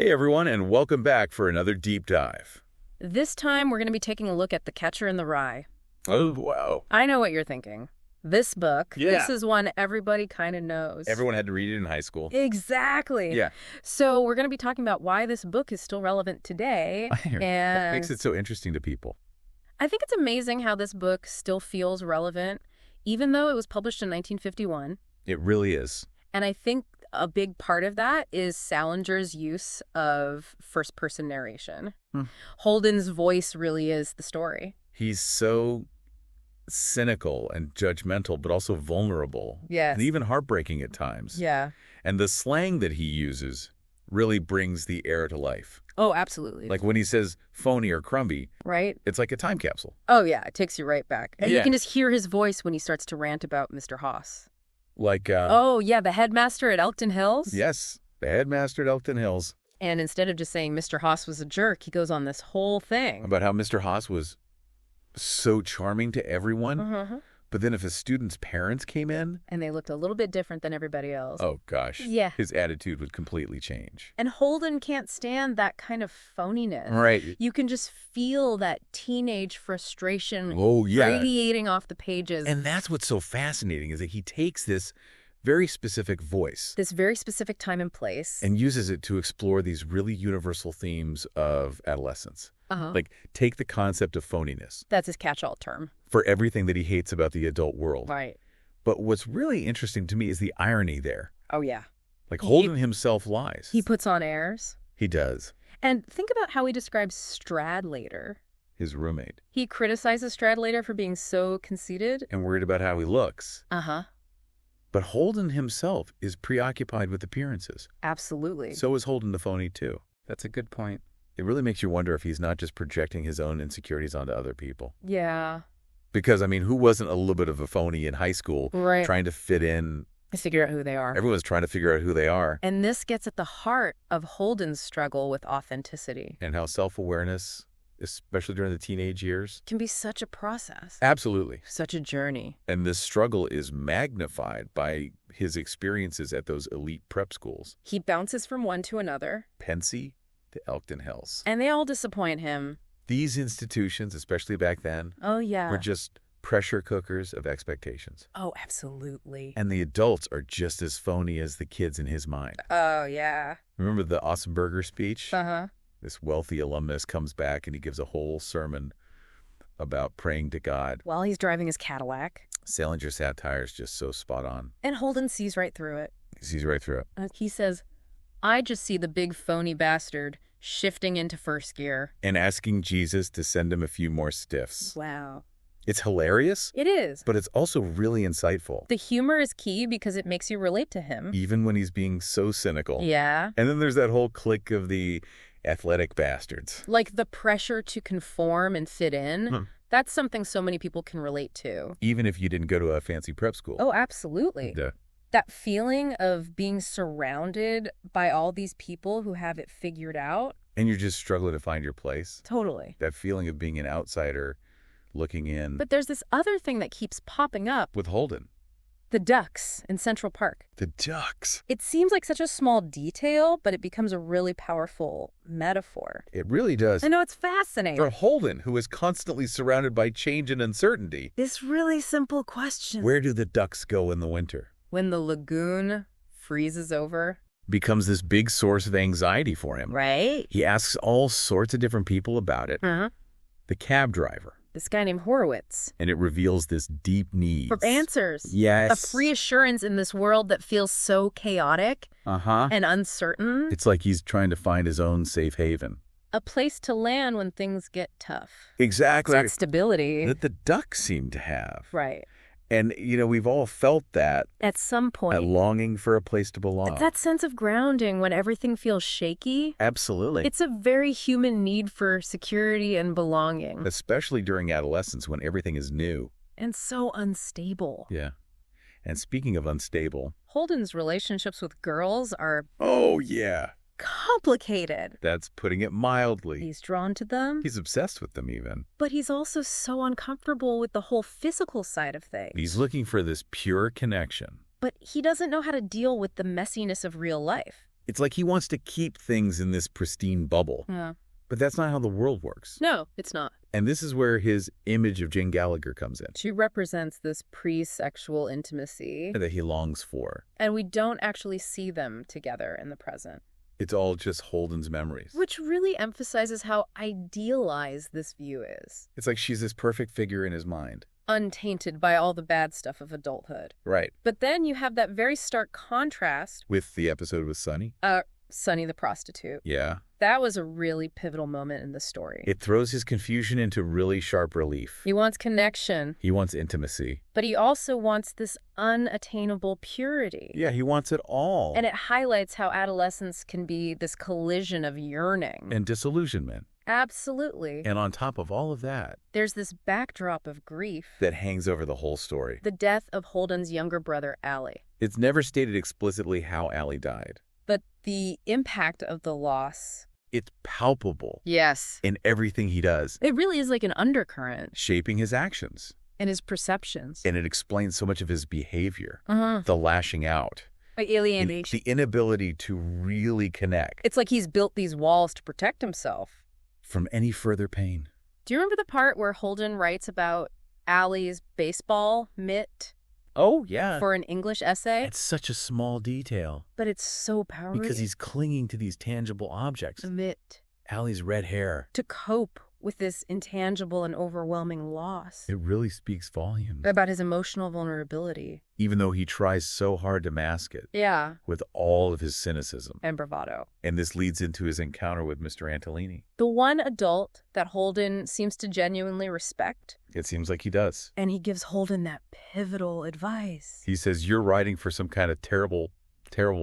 Hey everyone, and welcome back for another deep dive. This time, we're going to be taking a look at The Catcher in the Rye. Oh, wow. I know what you're thinking. This book, Yeah. this is one everybody kind of knows. Everyone had to read it in high school. Exactly. Yeah. So we're going to be talking about why this book is still relevant today. What And makes it so interesting to people? I think it's amazing how this book still feels relevant, even though it was published in 1951. It really is. And I think a big part of that is Salinger's use of first-person narration. Holden's voice really is the story. He's so cynical and judgmental, but also vulnerable. Yes. And even heartbreaking at times. Yeah. And the slang that he uses really brings the air to life. Oh, absolutely. Like when he says phony or crumby, right? it's like a time capsule. Oh, yeah. It takes you right back. And Yeah. you can just hear his voice when he starts to rant about Mr. Haas. Like, Oh, yeah, the headmaster at Elkton Hills? yes, the headmaster at Elkton Hills. And instead of just saying Mr. Haas was a jerk, he goes on this whole thing. About how Mr. Haas was so charming to everyone. But then if a student's parents came in, And they looked a little bit different than everybody else. oh gosh, Yeah. his attitude would completely change. And Holden can't stand that kind of phoniness. Right. You can just feel that teenage frustration Oh, yeah. radiating off the pages. And that's what's so fascinating is that he takes this very specific voice This very specific time and place. and uses it to explore these really universal themes of adolescence. Uh-huh. Like, take the concept of phoniness That's his catch-all term. for everything that he hates about the adult world. Right. But what's really interesting to me is the irony there. Oh, yeah. Like, Holden himself lies. He puts on airs. He does. And think about how he describes Stradlater. His roommate. He criticizes Stradlater for being so conceited. And worried about how he looks. Uh-huh. But Holden himself is preoccupied with appearances. Absolutely. So is Holden the phony, too. That's a good point. It really makes you wonder if he's not just projecting his own insecurities onto other people. Yeah. Because, I mean, who wasn't a little bit of a phony in high school Right. trying to fit in? To figure out who they are. Everyone's trying to figure out who they are And this gets at the heart of Holden's struggle with authenticity. and how self-awareness, especially during the teenage years. Can be such a process. Absolutely. Such a journey. And this struggle is magnified by his experiences at those elite prep schools. He bounces from one to another. Pensy to Elkton Hills. And they all disappoint him. These institutions, especially back then, Oh, yeah. were just pressure cookers of expectations. Oh, absolutely. And the adults are just as phony as the kids in his mind. Oh, yeah. Remember the Awesome Burger speech? Uh-huh. This wealthy alumnus comes back and he gives a whole sermon about praying to God. While he's driving his Cadillac. Salinger's satire is just so spot on. And Holden sees right through it. He sees right through it. He says, I just see the big phony bastard shifting into first gear. And asking Jesus to send him a few more stiffs. Wow. It's hilarious, It is. but it's also really insightful. The humor is key because it makes you relate to him. Even when he's being so cynical. Yeah. And then there's that whole clique of the athletic bastards. Like the pressure to conform and fit in. Hmm. That's something so many people can relate to. Even if you didn't go to a fancy prep school. Oh, absolutely. Yeah. That feeling of being surrounded by all these people who have it figured out. And you're just struggling to find your place. Totally. That feeling of being an outsider looking in. But there's this other thing that keeps popping up. With Holden. The ducks in Central Park. The ducks. It seems like such a small detail, but it becomes a really powerful metaphor. It really does. I know, it's fascinating. For Holden, who is constantly surrounded by change and uncertainty, This really simple question. where do the ducks go in the winter? When the lagoon freezes over. Becomes this big source of anxiety for him. Right? He asks all sorts of different people about it. Uh-huh. The cab driver. This guy named Horowitz. And it reveals this deep need. For answers. Yes. A reassurance in this world that feels so chaotic Uh-huh. and uncertain. It's like he's trying to find his own safe haven. A place to land when things get tough. Exactly. That stability. That the ducks seem to have. Right. And, you know, we've all felt that, At some point. that longing for a place to belong. That sense of grounding when everything feels shaky. Absolutely. It's a very human need for security and belonging. Especially during adolescence when everything is new. And so unstable. Yeah. And speaking of unstable. Holden's relationships with girls are Oh, yeah. complicated. That's putting it mildly. He's drawn to them, He's obsessed with them even. but he's also so uncomfortable with the whole physical side of things. He's looking for this pure connection. But he doesn't know how to deal with the messiness of real life. It's like he wants to keep things in this pristine bubble. Yeah. But that's not how the world works. No, it's not. And this is where his image of Jane Gallagher comes in. She represents this pre-sexual intimacy. That he longs for. And we don't actually see them together in the present. It's all just Holden's memories. Which really emphasizes how idealized this view is. It's like she's this perfect figure in his mind. Untainted by all the bad stuff of adulthood. Right. But then you have that very stark contrast. With the episode with Sonny? Sonny the prostitute. Yeah. That was a really pivotal moment in the story. It throws his confusion into really sharp relief. He wants connection. He wants intimacy. But he also wants this unattainable purity. Yeah, he wants it all. And it highlights how adolescence can be this collision of yearning. And disillusionment. Absolutely. And on top of all of that, there's this backdrop of grief that hangs over the whole story. The death of Holden's younger brother, Allie. It's never stated explicitly how Allie died. But the impact of the loss... It's palpable. Yes. In everything he does. It really is like an undercurrent. Shaping his actions. And his perceptions. And it explains so much of his behavior. The lashing out. Like alienation. The inability to really connect. It's like he's built these walls to protect himself. From any further pain. Do you remember the part where Holden writes about Allie's baseball mitt? Oh, yeah. For an English essay? It's such a small detail. But it's so powerful. Because he's clinging to these tangible objects. The mitt. Allie's red hair. To cope with this intangible and overwhelming loss. It really speaks volumes. About his emotional vulnerability. Even though he tries so hard to mask it. Yeah. With all of his cynicism. And bravado. And this leads into his encounter with Mr. Antolini. The one adult that Holden seems to genuinely respect. It seems like he does. And he gives Holden that pivotal advice. He says, you're riding for some kind of terrible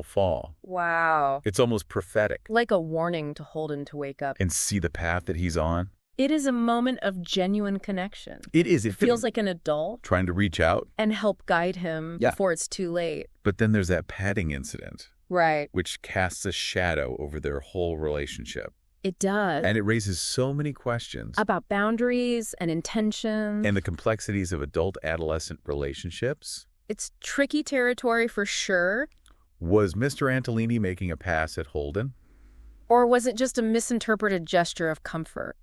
fall. Wow. It's almost prophetic. Like a warning to Holden to wake up. And see the path that he's on. It is a moment of genuine connection. It is. It feels like an adult. Trying to reach out. And help guide him before it's too late. But then there's that padding incident. Right. Which casts a shadow over their whole relationship. It does. And it raises so many questions. About boundaries and intentions. And the complexities of adult-adolescent relationships. It's tricky territory for sure. Was Mr. Antolini making a pass at Holden? Or was it just a misinterpreted gesture of comfort?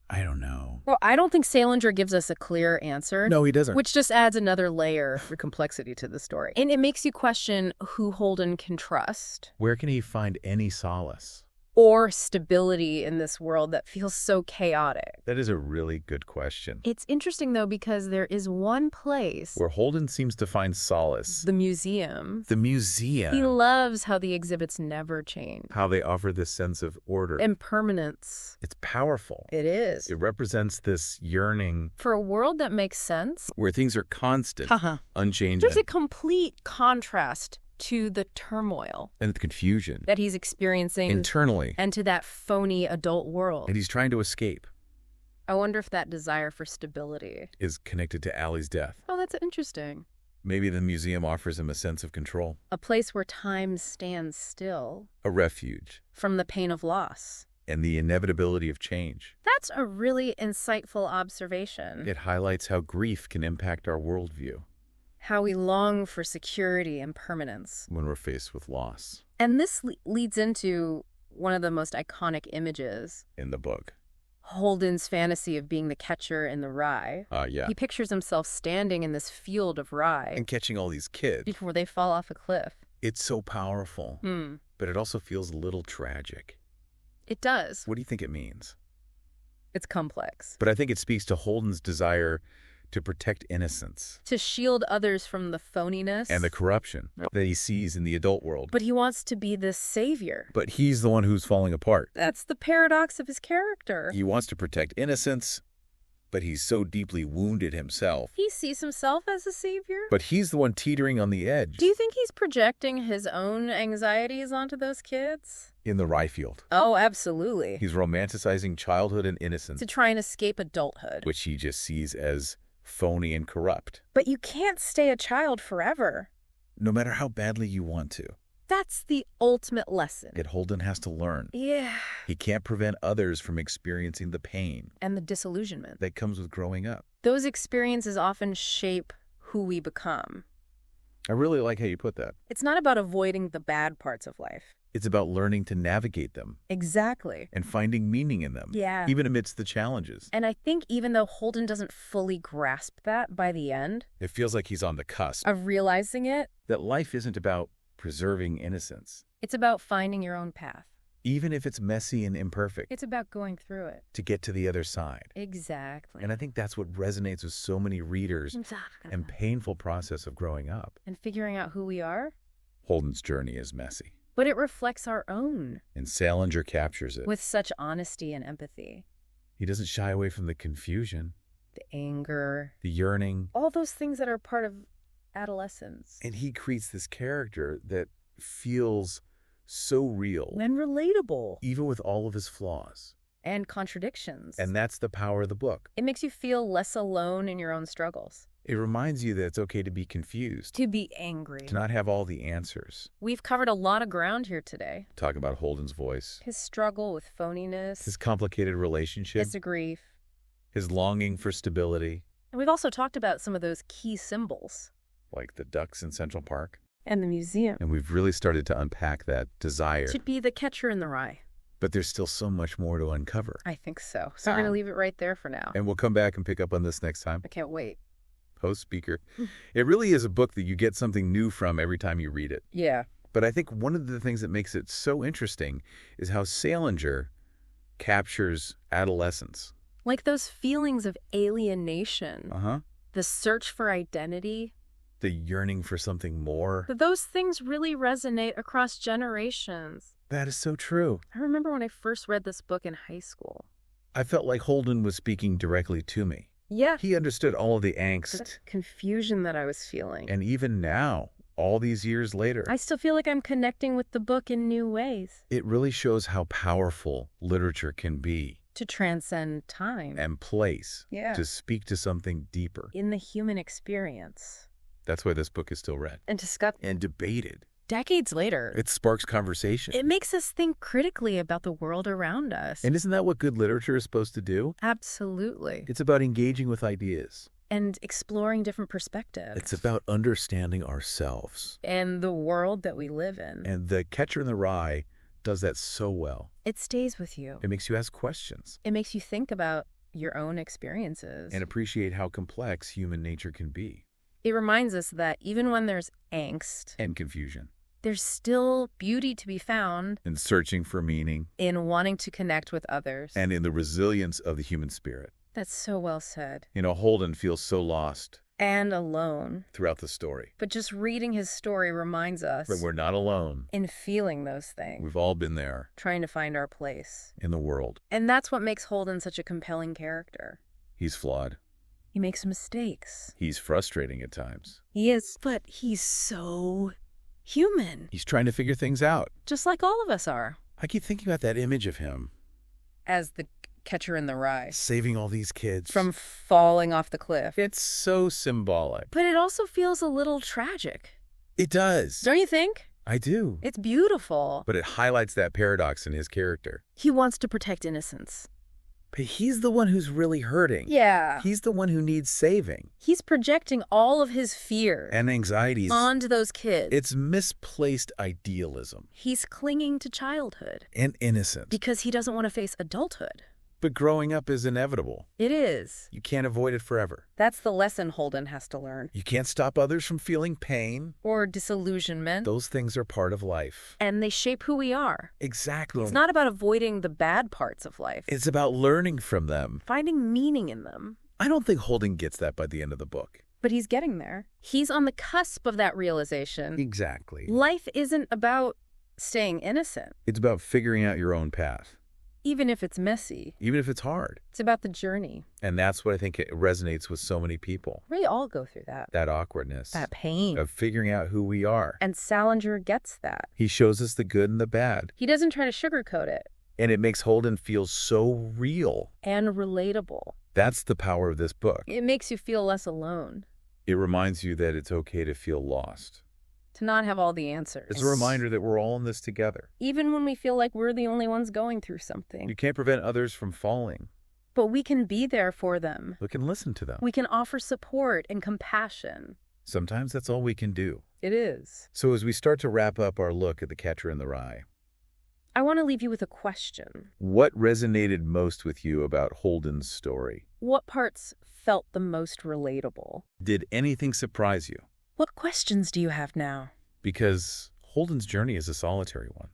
I don't know. Well, I don't think Salinger gives us a clear answer. No, he doesn't. Which just adds another layer of complexity to the story. And it makes you question who Holden can trust. Where can he find any solace? Or stability in this world that feels so chaotic? That is a really good question. It's interesting, though, because there is one place where Holden seems to find solace. The museum. The museum. He loves how the exhibits never change. How they offer this sense of order. And permanence. It's powerful. It is. It represents this yearning. For a world that makes sense. Where things are constant. Unchanging. There's a complete contrast to the turmoil and the confusion that he's experiencing internally and to that phony adult world. And he's trying to escape. I wonder if that desire for stability is connected to Allie's death. Oh, that's interesting. Maybe the museum offers him a sense of control. A place where time stands still. A refuge. From the pain of loss. And the inevitability of change. That's a really insightful observation. It highlights how grief can impact our worldview. How we long for security and permanence. When we're faced with loss. And this leads into one of the most iconic images. In the book. Holden's fantasy of being the catcher in the rye. Yeah. He pictures himself standing in this field of rye. And catching all these kids. Before they fall off a cliff. It's so powerful. But it also feels a little tragic. It does. What do you think it means? It's complex. But I think it speaks to Holden's desire to protect innocence. To shield others from the phoniness. And the corruption that he sees in the adult world. But he wants to be the savior. But he's the one who's falling apart. That's the paradox of his character. He wants to protect innocence, but he's so deeply wounded himself. He sees himself as a savior. But he's the one teetering on the edge. Do you think he's projecting his own anxieties onto those kids? In the rye field. Oh, absolutely. He's romanticizing childhood and innocence. To try and escape adulthood. Which he just sees as phony and corrupt. But you can't stay a child forever. No matter how badly you want to. That's the ultimate lesson. That Holden has to learn. Yeah. He can't prevent others from experiencing the pain. And the disillusionment. That comes with growing up. Those experiences often shape who we become. I really like how you put that. It's not about avoiding the bad parts of life. It's about learning to navigate them Exactly. and finding meaning in them, Yeah. even amidst the challenges. And I think even though Holden doesn't fully grasp that by the end It feels like he's on the cusp. of realizing it, That life isn't about preserving innocence, it's about finding your own path. even if it's messy and imperfect, It's about going through it. to get to the other side. Exactly. And I think that's what resonates with so many readers and painful process of growing up. And figuring out who we are, Holden's journey is messy, but it reflects our own and Salinger captures it. with such honesty and empathy. He doesn't shy away from the confusion, The anger, the yearning, all those things that are part of adolescence. and he creates this character that feels so real, And relatable. even with all of his flaws. And contradictions. And that's the power of the book. It makes you feel less alone in your own struggles. It reminds you that it's okay to be confused, To be angry. to not have all the answers. We've covered a lot of ground here today. Talk about Holden's voice, His struggle with phoniness, his complicated relationship, his grief. his longing for stability, And we've also talked about some of those key symbols. like the ducks in Central Park. And the museum. And we've really started to unpack that desire. Should be the catcher in the rye. But there's still so much more to uncover. I think so. So we're going to leave it right there for now. And we'll come back and pick up on this next time. I can't wait. Post speaker. It really is a book that you get something new from every time you read it. Yeah. But I think one of the things that makes it so interesting is how Salinger captures adolescence. Like those feelings of alienation, Uh-huh. the search for identity, The yearning for something more. those things really resonate across generations. That is so true. I remember when I first read this book in high school. I felt like Holden was speaking directly to me. Yeah. He understood all of the The angst. confusion that I was feeling. And even now, all these years later, I still feel like I'm connecting with the book in new ways. it really shows how powerful literature can be To transcend time. and place Yeah. to speak to something deeper. In the human experience. That's why this book is still read And discussed and debated. decades later. It sparks conversation. It makes us think critically about the world around us. And isn't that what good literature is supposed to do? Absolutely. It's about engaging with ideas. And exploring different perspectives. It's about understanding ourselves. And the world that we live in. And The Catcher in the Rye does that so well. It stays with you. It makes you ask questions It makes you think about your own experiences. and appreciate how complex human nature can be. It reminds us that even when there's angst, And confusion. there's still beauty to be found And searching for meaning. in wanting to connect with others. And in the resilience of the human spirit. That's so well said. Holden feels so lost And alone. throughout the story. But just reading his story reminds us But we're not alone. in feeling those things, We've all been there trying to find our place. in the world. And that's what makes Holden such a compelling character. He's flawed. He makes mistakes. He's frustrating at times. He is, but he's so human, He's trying to figure things out. just like all of us are. I keep thinking about that image of him As the catcher in the rye, saving all these kids from falling off the cliff. It's so symbolic. But it also feels a little tragic. It does. Don't you think? I do. It's beautiful. But it highlights that paradox in his character. He wants to protect innocence. But he's the one who's really hurting. Yeah. He's the one who needs saving. He's projecting all of his fears And anxieties. onto those kids. It's misplaced idealism. He's clinging to childhood And innocence. because he doesn't want to face adulthood. But growing up is inevitable. It is. You can't avoid it forever. That's the lesson Holden has to learn. You can't stop others from feeling pain. Or disillusionment. Those things are part of life. And they shape who we are. Exactly. It's not about avoiding the bad parts of life. It's about learning from them. Finding meaning in them. I don't think Holden gets that by the end of the book. But he's getting there. He's on the cusp of that realization. Exactly. Life isn't about staying innocent, It's about figuring out your own path, even if it's messy. even if it's hard. It's about the journey. And that's what I think it resonates with so many people. We all go through that. That awkwardness That pain. of figuring out who we are. And Salinger gets that. He shows us the good and the bad. He doesn't try to sugarcoat it. And it makes Holden feel so real. And relatable. That's the power of this book. It makes you feel less alone. It reminds you that it's okay to feel lost. To not have all the answers. It's a reminder that we're all in this together. Even when we feel like we're the only ones going through something. You can't prevent others from falling. But we can be there for them. We can listen to them. We can offer support and compassion. Sometimes that's all we can do. It is. So as we start to wrap up our look at The Catcher in the Rye, I want to leave you with a question. what resonated most with you about Holden's story? What parts felt the most relatable? Did anything surprise you? What questions do you have now? Because Holden's journey is a solitary one.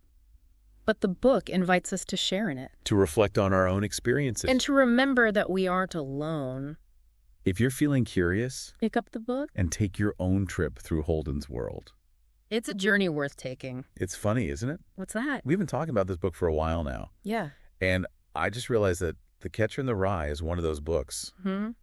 But the book invites us to share in it. To reflect on our own experiences. And to remember that we aren't alone. If you're feeling curious, Pick up the book. and take your own trip through Holden's world. It's a journey worth taking. It's funny, isn't it? What's that? We've been talking about this book for a while now. Yeah. And I just realized that The Catcher in the Rye is one of those books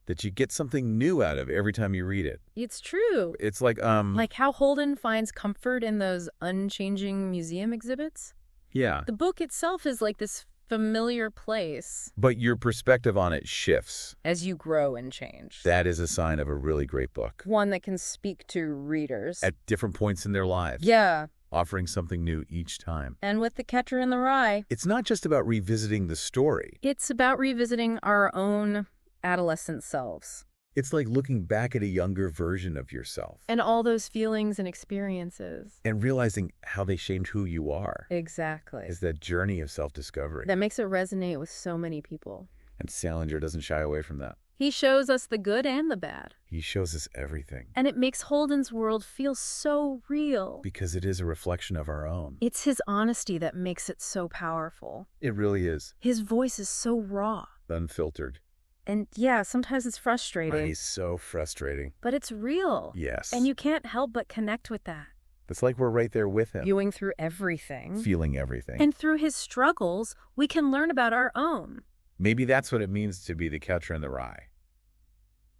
that you get something new out of every time you read it. It's true. It's like, Like how Holden finds comfort in those unchanging museum exhibits. yeah. The book itself is like this familiar place But your perspective on it shifts. as you grow and change. That is a sign of a really great book. One that can speak to readers. At different points in their lives. Yeah. Offering something new each time. And with The Catcher in the Rye, It's not just about revisiting the story. it's about revisiting our own adolescent selves. It's like looking back at a younger version of yourself. And all those feelings and experiences. And realizing how they shaped who you are. Exactly. Is that journey of self-discovery. That makes it resonate with so many people. And Salinger doesn't shy away from that. He shows us the good and the bad. He shows us everything. And it makes Holden's world feel so real. Because it is a reflection of our own. It's his honesty that makes it so powerful. It really is. His voice is so raw. Unfiltered. And yeah, sometimes it's frustrating. He's so frustrating. But it's real. Yes. And you can't help but connect with that. It's like we're right there with him. Viewing through everything. Feeling everything. And through his struggles, we can learn about our own. Maybe that's what it means to be the catcher in the rye.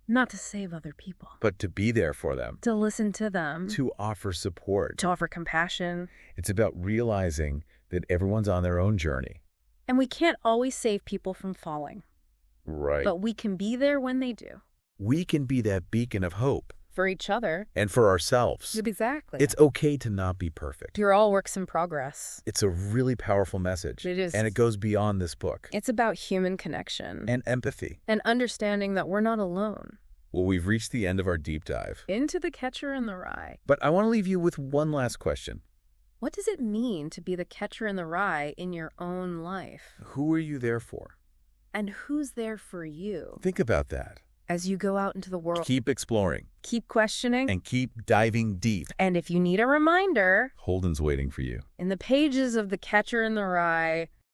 Not to save other people. But to be there for them. To listen to them. To offer support. To offer compassion. It's about realizing that everyone's on their own journey. And we can't always save people from falling. Right. But we can be there when they do. We can be that beacon of hope. For each other. And for ourselves. Exactly. It's okay to not be perfect. You're all works in progress. It's a really powerful message. It is. And it goes beyond this book. It's about human connection. And empathy. And understanding that we're not alone. Well, we've reached the end of our deep dive. Into The Catcher in the Rye. But I want to leave you with one last question. What does it mean to be the catcher in the rye in your own life? Who are you there for? And who's there for you? Think about that. As you go out into the world. Keep exploring. Keep questioning. And keep diving deep. And if you need a reminder, Holden's waiting for you. in the pages of The Catcher in the Rye,